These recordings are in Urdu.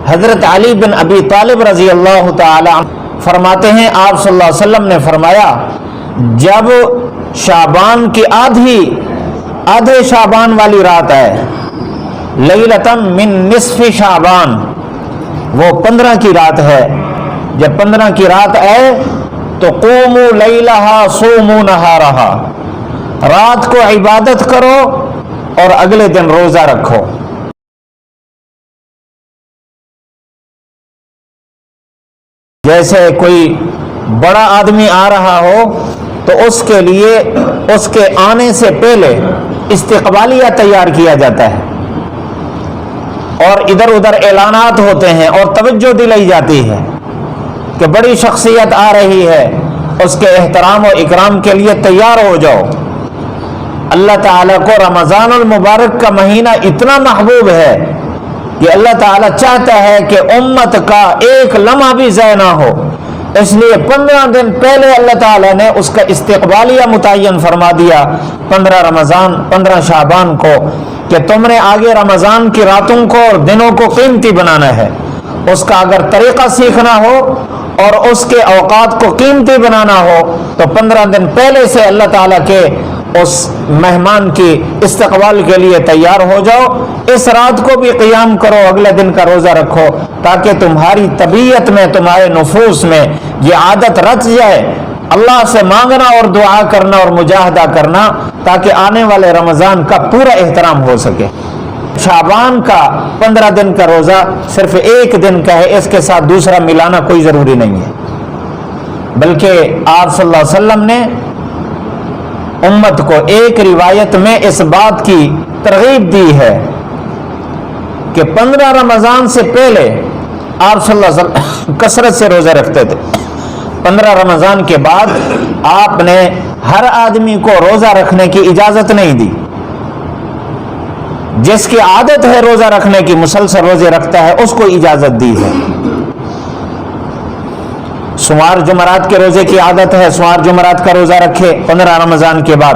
حضرت علی بن ابی طالب رضی اللہ تعالی عنہ فرماتے ہیں آپ صلی اللہ علیہ وسلم نے فرمایا جب شعبان کی آدھے شعبان والی رات ہے، لیلۃ من نصف شعبان، وہ 15 کی رات ہے، جب 15 کی رات آئے تو قوموا لیلہا صوموا نہارہا، رات کو عبادت کرو اور اگلے دن روزہ رکھو۔ جیسے کوئی بڑا آدمی آ رہا ہو تو اس کے لیے اس کے آنے سے پہلے استقبالیہ تیار کیا جاتا ہے اور ادھر ادھر اعلانات ہوتے ہیں اور توجہ دلائی جاتی ہے کہ بڑی شخصیت آ رہی ہے، اس کے احترام و اکرام کے لیے تیار ہو جاؤ۔ اللہ تعالیٰ کو رمضان المبارک کا مہینہ اتنا محبوب ہے کہ اللہ تعالیٰ چاہتا ہے کہ امت کا ایک لمحہ بھی ضائع نہ ہو، اس لیے 15 دن پہلے اللہ تعالیٰ نے اس کا استقبالیہ متعین فرما دیا 15 شعبان کو کہ تم نے آگے رمضان کی راتوں کو اور دنوں کو قیمتی بنانا ہے۔ اس کا اگر طریقہ سیکھنا ہو اور اس کے اوقات کو قیمتی بنانا ہو تو 15 دن پہلے سے اللہ تعالیٰ کے اس مہمان کی استقبال کے لیے تیار ہو جاؤ۔ اس رات کو بھی قیام کرو، اگلے دن کا روزہ رکھو، تاکہ تمہاری طبیعت میں، تمہارے نفوس میں یہ عادت رچ جائے اللہ سے مانگنا اور دعا کرنا اور مجاہدہ کرنا، تاکہ آنے والے رمضان کا پورا احترام ہو سکے۔ شعبان کا 15 دن کا روزہ صرف ایک دن کا ہے، اس کے ساتھ دوسرا ملانا کوئی ضروری نہیں ہے، بلکہ آپ صلی اللہ علیہ وسلم نے امت کو ایک روایت میں اس بات کی ترغیب دی ہے کہ 15 رمضان سے پہلے آپ صلی اللہ علیہ وسلم کثرت سے روزہ رکھتے تھے، 15 رمضان کے بعد آپ نے ہر آدمی کو روزہ رکھنے کی اجازت نہیں دی۔ جس کی عادت ہے روزہ رکھنے کی، مسلسل روزے رکھتا ہے، اس کو اجازت دی ہے۔ سوار جمعرات کے روزے کی عادت ہے، سوار جمعرات کا روزہ رکھے 15 رمضان کے بعد،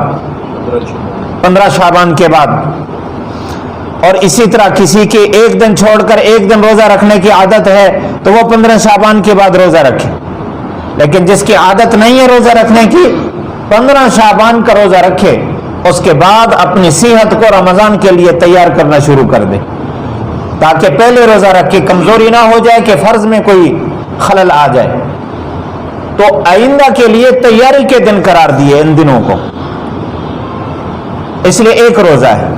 15 شعبان کے بعد۔ اور اسی طرح کسی کی ایک دن چھوڑ کر ایک دن روزہ رکھنے کی عادت ہے تو وہ 15 شعبان کے بعد روزہ رکھے، لیکن جس کی عادت نہیں ہے روزہ رکھنے کی، 15 شعبان کا روزہ رکھے، اس کے بعد اپنی صحت کو رمضان کے لیے تیار کرنا شروع کر دے، تاکہ پہلے روزہ رکھ کے کمزوری نہ ہو جائے کہ فرض میں کوئی خلل آ جائے۔ تو آئندہ کے لیے تیاری کے دن قرار دیے ان دنوں کو، اس لیے ایک روزہ ہے۔